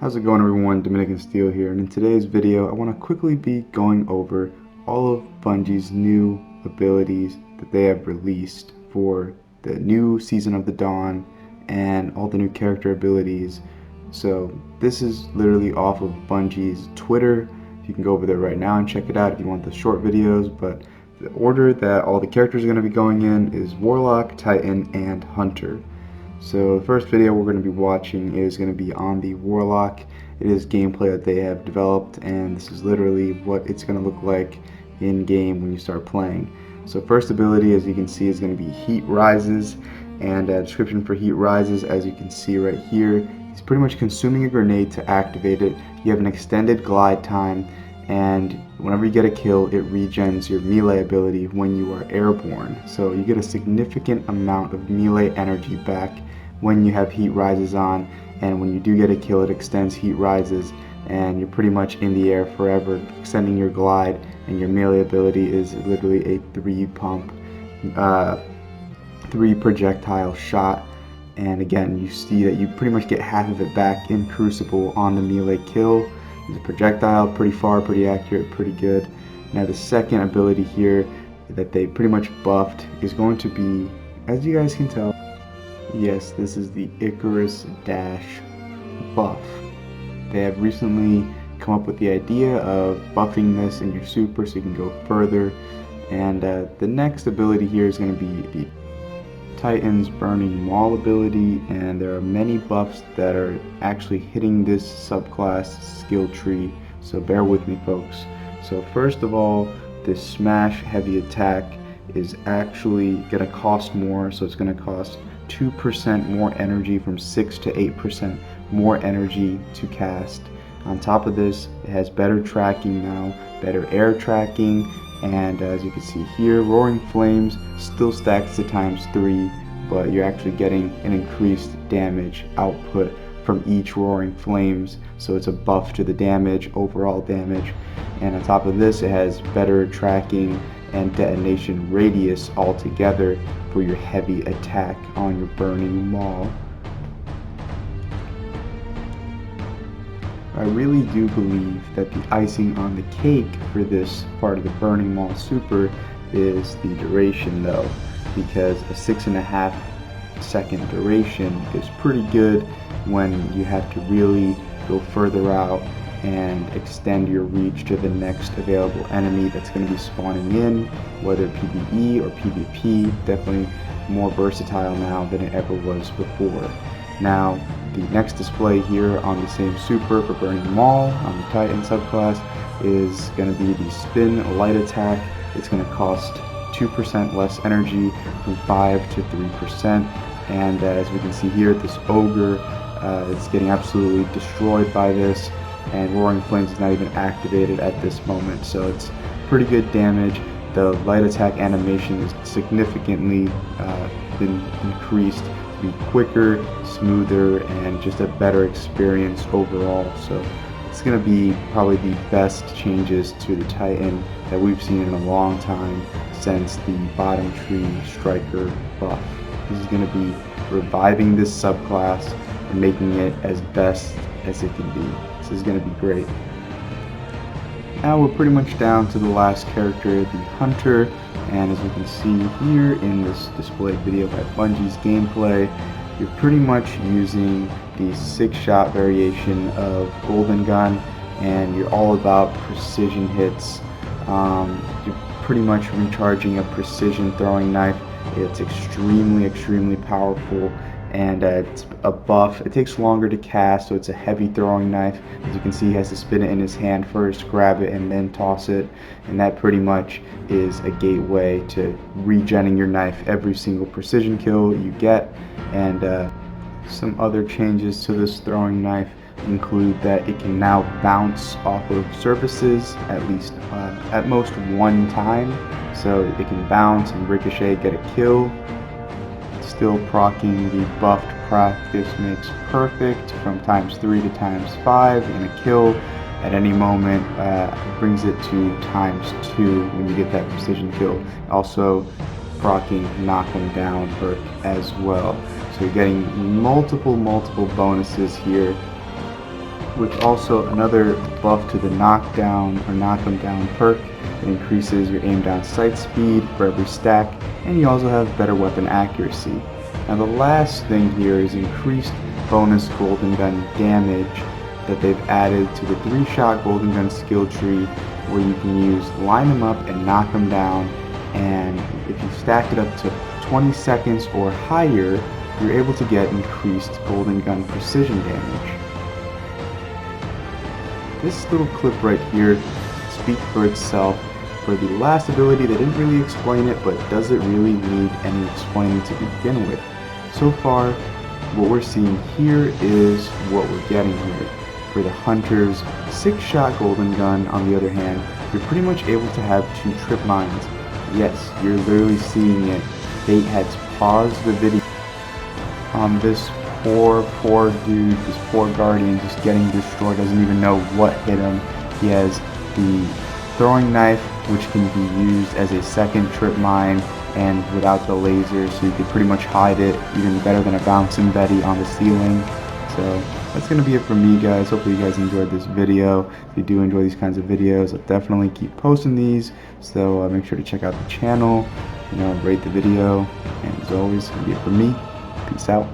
How's it going, everyone? Dominican Steel here, and in today's video I want to quickly be going over all of Bungie's new abilities that they have released for the new Season of the Dawn and all the new character abilities. So this is literally off of Bungie's Twitter. You can go over there right now and check it out if you want the short videos, but the order that all the characters are going to be going in is Warlock, Titan, and Hunter. So the first video we're going to be watching is going to be on the Warlock. It is gameplay that they have developed, and this is literally what it's going to look like in game when you start playing. So first ability, as you can see, is going to be Heat Rises, and a description for Heat Rises, as you can see right here, he's pretty much consuming a grenade to activate it. You have an extended glide time, and whenever you get a kill, it regens your melee ability when you are airborne. So you get a significant amount of melee energy back when you have Heat Rises on, and when you do get a kill, it extends Heat Rises, and you're pretty much in the air forever, extending your glide, and your melee ability is literally a 3 projectile shot. And again, you see that you pretty much get half of it back in Crucible on the melee kill. It's a projectile, pretty far, pretty accurate, pretty good. Now the second ability here that they pretty much buffed is going to be, as you guys can tell, yes, this is the Icarus Dash buff. They have recently come up with the idea of buffing this in your super so you can go further. And the next ability here is going to be the Titan's Burning Maul ability, and there are many buffs that are actually hitting this subclass skill tree, so bear with me, folks. So first of all, this Smash Heavy Attack is actually going to cost more, so it's going to cost 2% more energy, from 6 to 8% more energy to cast. On top of this, it has better tracking now, better air tracking, and as you can see here, Roaring Flames still stacks to ×3, but you're actually getting an increased damage output from each Roaring Flames, so it's a buff to the damage, overall damage. And on top of this, it has better tracking and detonation radius altogether for your heavy attack on your Burning Maul. I really do believe that the icing on the cake for this part of the Burning Maul super is the duration, though, because a 6.5 second duration is pretty good when you have to really go further out and extend your reach to the next available enemy that's going to be spawning in, whether PvE or PvP. Definitely more versatile now than it ever was before. Now, the next display here on the same super for Burning Maul on the Titan subclass is going to be the Spin Light Attack. It's going to cost 2% less energy, from 5 to 3%. And as we can see here, this Ogre is getting absolutely destroyed by this, and Roaring Flames is not even activated at this moment, so it's pretty good damage. The light attack animation is significantly been increased to be quicker, smoother, and just a better experience overall. So it's going to be probably the best changes to the Titan that we've seen in a long time since the Bottom Tree Striker buff. This is going to be reviving this subclass and making it as best as it can be. This is going to be great. Now we're pretty much down to the last character, the Hunter, and as you can see here in this displayed video by Bungie's gameplay, you're pretty much using the 6-shot variation of Golden Gun, and you're all about precision hits. You're pretty much recharging a precision throwing knife. It's extremely powerful, and it's a buff. It takes longer to cast, so it's a heavy throwing knife. As you can see, he has to spin it in his hand first, grab it, and then toss it, and that pretty much is a gateway to regenning your knife every single precision kill you get. And some other changes to this throwing knife include that it can now bounce off of surfaces at most one time, so it can bounce and ricochet, get a kill. Still proccing the buffed Practice Makes Perfect from ×3 to ×5, and a kill at any moment brings it to ×2 when you get that precision kill. Also proccing Knock 'em Down perk as well. So you're getting multiple bonuses here which also another buff to the knockdown or knock 'em down perk. It increases your aim down sight speed for every stack, and you also have better weapon accuracy. Now the last thing here is increased bonus golden gun damage that they've added to the 3-shot golden gun skill tree, where you can use line them up and knock them down, and if you stack it up to 20 seconds or higher, you're able to get increased golden gun precision damage. This little clip right here speaks for itself. For the last ability, they didn't really explain it, but does it really need any explaining to begin with? So far, what we're seeing here is what we're getting here. For the Hunter's 6-shot golden gun, on the other hand, you're pretty much able to have 2 trip mines. Yes, you're literally seeing it. Fate had to pause the video on this poor dude, this poor guardian just getting destroyed, doesn't even know what hit him. He has the throwing knife, which can be used as a second trip mine and without the laser, so you could pretty much hide it even better than a bouncing Betty on the ceiling. So that's going to be it for me, guys. Hopefully you guys enjoyed this video. If you do enjoy these kinds of videos, I'll definitely keep posting these, so make sure to check out the channel, rate the video, and as always, it's going to be it for me. Peace out.